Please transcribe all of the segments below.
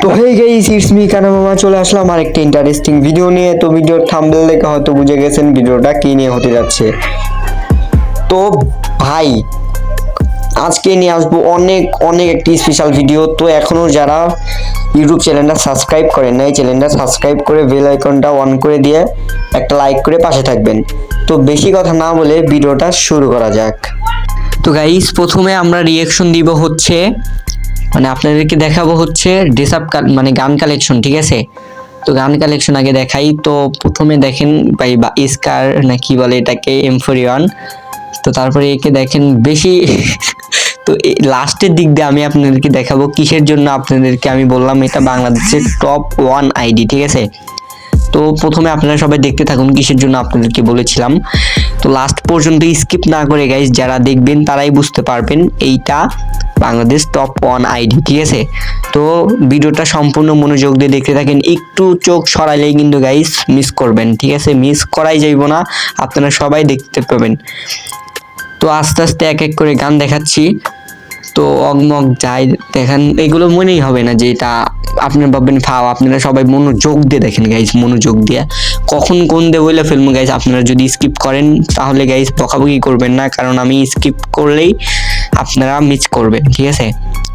তো hey guys, it's me কানা মামা, চলে আসলাম আরেকটা ইন্টারেস্টিং ভিডিও নিয়ে। তো ভিডিওর থাম্বনেল দেখে হয়তো বুঝে গেছেন ভিডিওটা কি নিয়ে হতে যাচ্ছে। তো ভাই, আজকে নিয়ে আসবো অনেক অনেক একটি স্পেশাল ভিডিও। তো এখনো যারা ইউটিউব চ্যানেলটা সাবস্ক্রাইব করেন না, এই চ্যানেলটা সাবস্ক্রাইব করে বেল আইকনটা অন করে দিয়ে একটা লাইক করে পাশে থাকবেন। তো বেশি কথা না বলে ভিডিওটা শুরু করা যাক। তো গাইস, প্রথমে আমরা রিয়াকশন দিব হচ্ছে, মানে আপনাদেরকে দেখাবো হচ্ছে ড্রেস আপ, মানে গান কালেকশন, ঠিক আছে? তো গান কালেকশন আগে দেখাই। তো প্রথমে দেখেন ভাই স্কার না কি বলে এটাকে, M41। তো তারপরে একে দেখেন বেশি তো লাস্টের দিক দিয়ে আমি আপনাদেরকে দেখাবো কিসের জন্য আপনাদেরকে আমি বললাম এটা বাংলাদেশের টপ 1 আইডি, ঠিক আছে? তো প্রথমে আপনারা সবাই দেখতে থাকুন কিসের জন্য আপনাদেরকে বলেছিলাম। তো লাস্ট পর্যন্ত স্কিপ না করে গাইস যারা দেখবেন তারাই বুঝতে পারবেন এইটা বাংলাদেশ টপ 1 আইডি, ঠিক আছে? তো ভিডিওটা সম্পূর্ণ মনোযোগ দিয়ে দেখতে থাকেন, একটু চোখ সরাইলেই কিন্তু গাইস মিস করবেন, ঠিক আছে? মিস করাই যাইব না, আপনারা সবাই দেখতে পাবেন। তো আস্তে আস্তে এক এক করে গান দেখাচ্ছি। তো অগমগ যাই দেখেন, এগুলো মনেই হবে না যে এটা আপনারা ভাববেন ফাও। আপনারা সবাই মনোযোগ দিয়ে দেখেন গাইজ, মনোযোগ দিয়ে। কখন কোন দিয়ে বলে ফেলবো গাইজ, আপনারা যদি স্কিপ করেন তাহলে গাইজ বকাবকি করবেন না, কারণ আমি স্কিপ করলেই আপনারা মিস করবেন, ঠিক আছে?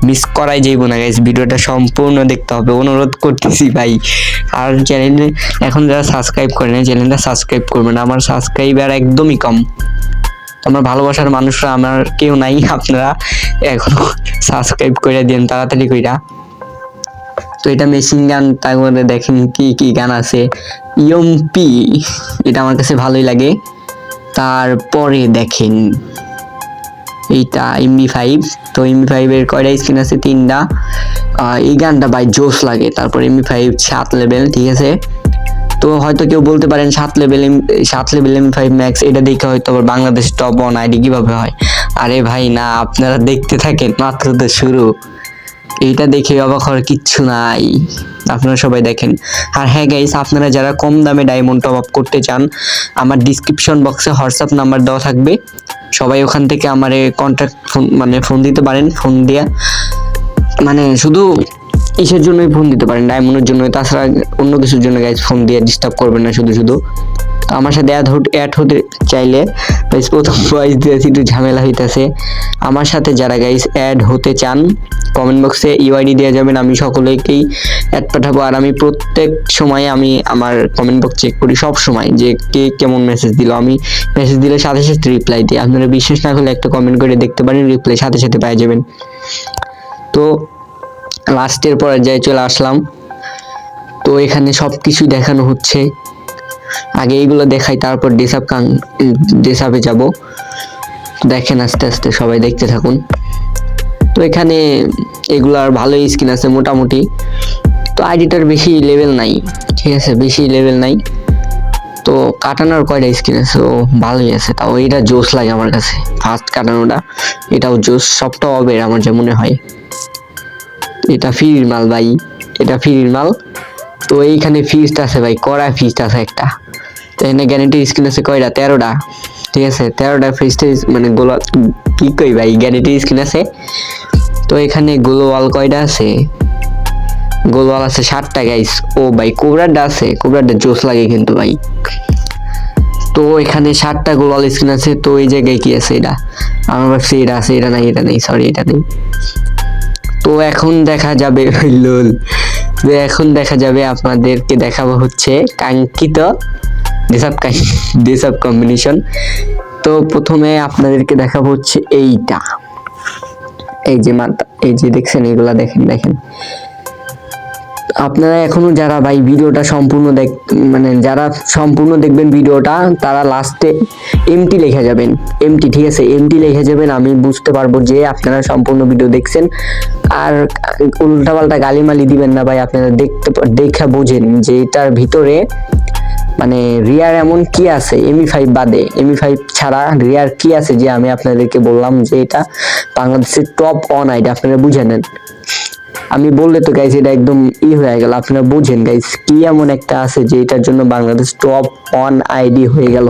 মিস করাই যাইব না গাইজ, ভিডিওটা সম্পূর্ণ দেখতে হবে, অনুরোধ করতেছি ভাই। আর চ্যানেলে এখন যারা সাবস্ক্রাইব করেন চ্যানেলটা সাবস্ক্রাইব করবেন, আমার সাবস্ক্রাইবার একদমই কম। আমার ভালোবাসার মানুষরা আমার কেউ নাই, আপনারা এখনো সাবস্ক্রাইব করে দেন তাড়াতাড়ি কইরা। তো এটা মেশিন গান, তারপরে দেখেন কি কি গান আছে। ইয়ম্পি, এটা আমার কাছে ভালোই লাগে। তারপরে দেখেন এইটা MB5। তো MB5 এর কয়টা স্কিন আছে? 3টা। এই গানটা ভাই জোস লাগে। তারপর MB5 7 লেভেল, ঠিক আছে? তো হয়তো কেউ বলতে পারেন 7 লেভেল MB5 ম্যাক্স, এটা দেখে হয়তো আবার বাংলাদেশ টপ 1 আইডি কিভাবে হয়? আরে ভাই না, আপনারা দেখতে থাকেন, মাত্র তো শুরু। এইটা দেখে অবাক হওয়ার কিচ্ছু নাই, আপনারা সবাই দেখেন। আর হ্যাঁ গাইস, আপনারা যারা কম দামে ডায়মন্ড টপ আপ করতে চান, আমার ডিসক্রিপশন বক্সে হোয়াটসঅ্যাপ নাম্বার দেওয়া থাকবে, সবাই ওখান থেকে আমার কন্ট্যাক্ট ফোন দিতে পারেন। ফোন দিয়া মানে শুধু ইসের জন্যই ফোন দিতে পারেন, ডায়মন্ডের জন্য, তাছাড়া অন্য কিছুর জন্য গাইজ ফোন দিয়ে ডিস্টার্ব করবেন না শুধু শুধু। তো আমার সাথে অ্যাড হতে চাইলে গাইজ, প্রথম ভয়েস দিয়েছি একটু ঝামেলা হইতেছে। আমার সাথে যারা গাইজ অ্যাড হতে চান কমেন্ট বক্সে ইউআইডি দেওয়া যাবেন, আমি সকলেকেই অ্যাড পাঠাবো। আর আমি প্রত্যেক সময় আমি আমার কমেন্ট বক্স চেক করি সব সময়, যে কে কেমন মেসেজ দিল। আমি মেসেজ দিলে সাথে সাথে রিপ্লাই দিই, আপনারা বিশ্বাস না করলে একটা কমেন্ট করে দেখতে পারেন, রিপ্লাই সাথে সাথে পেয়ে যাবেন। তো লাস্টের পর্যায়ে চলে আসলাম। তো এখানে সবকিছু দেখানো হচ্ছে, আগে এইগুলো দেখাই, তারপর ডেসাপে যাব। দেখেন আস্তে আস্তে, সবাই দেখতে থাকুন। তো এখানে এগুলার ভালোই স্কিন আছে মোটামুটি। তো আইডিটার বেশি লেভেল নাই, ঠিক আছে? বেশি লেভেল নাই। তো কাটানোর কয়টা স্কিন আছে, ও ভালোই আছে। তাও এটা জোস লাগে আমার কাছে, ফার্স্ট কাটানোটা এটাও জোস। সবটাও হবে আমার যা মনে হয়। এটা ফ্রির মাল ভাই, এটা ফ্রির মাল। তো এইখানে ফিস্ট আছে ভাই, কড়া ফিস্ট আছে একটা। তো এখানে গ্যারেন্টির স্কিন আছে কয়টা? 13টা, ঠিক আছে? 13টা ফিস্টের মানে গোলা কি কই ভাই, গ্যারেন্টির স্কিন আছে। তো এখানে গ্লোয়াল কয়টা আছে? গ্লোয়াল আছে 7টা গাইস। ও ভাই কোবরাটা আছে, কোবরাটা জোস লাগে কিন্তু ভাই। তো এখানে 7টা গ্লোয়াল স্কিন আছে। তো এই জায়গায় কি আছে? এটা আমার ভাবছি এটা আছে, এটা নাই, এটা নেই, সরি এটা নেই। তো এখন দেখা যাবে লোল, এখন দেখা যাবে আপনাদেরকে দেখাবো হচ্ছে কাঙ্ক্ষিত ড্রেস আপ কম্বিনেশন। তো প্রথমে আপনাদেরকে দেখাবো হচ্ছে এইটা, এই যে মাথা, এই যে দেখছেন, এগুলা দেখেন দেখেন। আপনারা এখনো যারা ভাই ভিডিওটা সম্পূর্ণ মানে যারা সম্পূর্ণ দেখবেন ভিডিওটা, তারা লাস্টে এমটি লিখে যাবেন, এমটি, ঠিক আছে? এমটি লিখে যাবেন, আমি বুঝতে পারবো যে আপনারা সম্পূর্ণ ভিডিও দেখছেন। আর উল্টাপাল্টা গালিমালি দিবেন না ভাই, আপনারা দেখে বোঝেন যে এটার ভিতরে মানে রিয়ার এমন কি আছে, MB5 বাদে, MB5 ছাড়া রিয়ার কি আছে যে আমি আপনাদেরকে বললাম যে এটা বাংলাদেশের টপ 1 আইডি। আপনারা বুঝে নেন, আমি বললে তো গাইজ এটা একদম হয়ে গেল। আপনারা বুঝেন গাইজ কি এমন একটা আছে যে এটার জন্য বাংলাদেশ টপ 1 আইডি হয়ে গেল।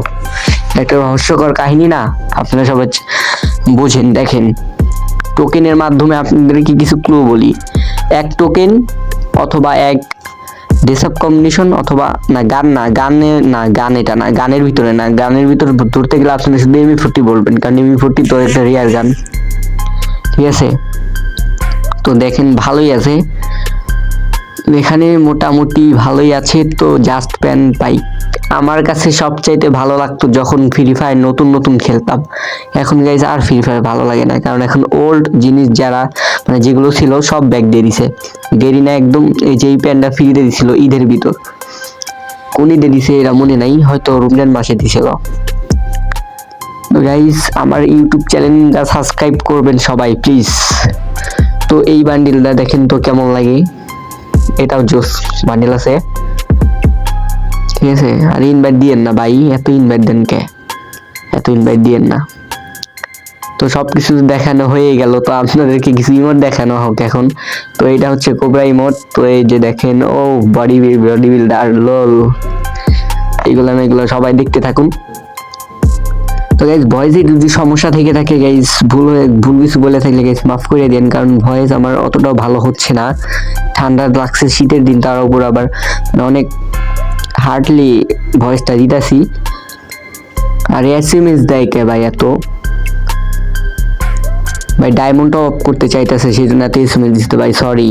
একটা রহস্যকর কাহিনী না? আপনারা সবাই বুঝেন। দেখেন টোকেনের মাধ্যমে আপনাদেরকে কিছু ক্লু বলি। এক টোকেন অথবা এক ডেসআপ কম্বিনেশন, অথবা না গান, এটা না, গানের ভিতরে না, গানের ভিতরে ধরতে গেলে আপনি শুধু M40 বলবেন, কারণ M40 তো একটা রিয়ার গান, ঠিক আছে। তো দেখেন ভালোই আছে এখানে, মোটামুটি ভালোই আছে। তো জাস্ট প্যান বাইক আমার কাছে সবচাইতে ভালো লাগতো যখন ফ্রি ফায়ার নতুন নতুন খেলতাম। এখন গাইজ আর ফ্রি ফায়ার ভালো লাগে না, কারণ এখন ওল্ড জিনিস যারা মানে যেগুলো ছিল সব ব্যাক দিয়ে দিছে। দেরি না একদম, এই যে এই প্যানটা ফ্রিতে দিছিল ঈদের ভিতর, কোন ঈদে দিছে এরা মনে নাই, হয়তো রমজান মাসে দিছিল। গাইজ আমার ইউটিউব চ্যানেলটা সাবস্ক্রাইব করবেন সবাই প্লিজ। তো এই বান্ডিলটা দেখেন তো কেমন লাগে, এটাও জোস বান্ডিল আছে, ঠিক আছে। আর ইনভাইট দিয়েন না ভাই, এত ইনভাইট দেন কে, এত ইনভাইট দিয়েন না। তো সবকিছু দেখানো হয়ে গেল, তো আপনাদেরকে কিছু ইমোট দেখানো হোক এখন। তো এটা হচ্ছে কোবরা ইমোট। তো এই যে দেখেন, ও বডি বিল্ডার লোল, এগুলো সবাই দেখতে থাকুন। তো গাইজ ভয়েসে যদি সমস্যা থেকে থাকে গাইজ, ভুল কিছু বলে থাকলে গাইজ মাফ করে দেন, কারণ ভয়েস আমার অতটাও ভালো হচ্ছে না, ঠান্ডা লাগছে, শীতের দিন, তার উপর আবার অনেক হার্ডলি ভয়েসটা দিতেছি। আর এসএমএস দেয় কে ভাই এত, ভাই ডায়মন্ডটা অফ করতে চাইতেছে, সেই জন্য এত এসএমএস দিতে ভাই, সরি।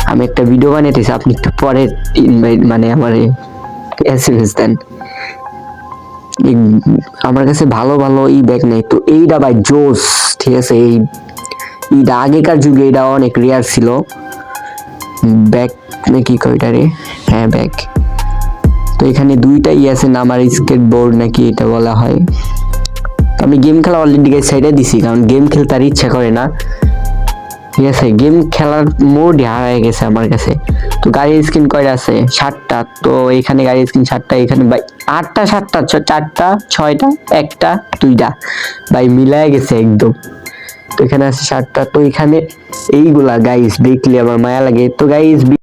আমি একটা ভিডিও বানাইতেছি, আপনি একটু পরে ইনভাইট মানে আমার এসএমএস দেন। আমার কাছে ভালো ভালো ই ব্যাগ নেই, তো এইটা ভাই জোস, ঠিক আছে। এইটা আগেকার যুগে এটা অনেক রেয়ার ছিল, ব্যাগ নাকি কয়টা রে, হ্যাঁ ব্যাগ। তো এখানে দুইটাই আছে, আমার স্কেটবোর্ড নাকি এটা বলা হয়। আমি গেম খেলা অলরেডি সাইডে দিছি, কারণ গেম খেলতে আর ইচ্ছা করে না, ঠিক আছে। গেম খেলার মোড হারিয়ে গেছে আমার কাছে। তো গাড়ির স্কিন কয়টা আছে, 7টা। তো এখানে গাড়ির স্কিন 7টা, এখানে ভাই 8টা 7টা 4টা 6টা 1টা 2টা ভাই মিলায় গেছে একদম। তো এখানে আছে 7টা। তো এখানে এইগুলা গাইস দেখলে আমার মায়া লাগে। তো গাইস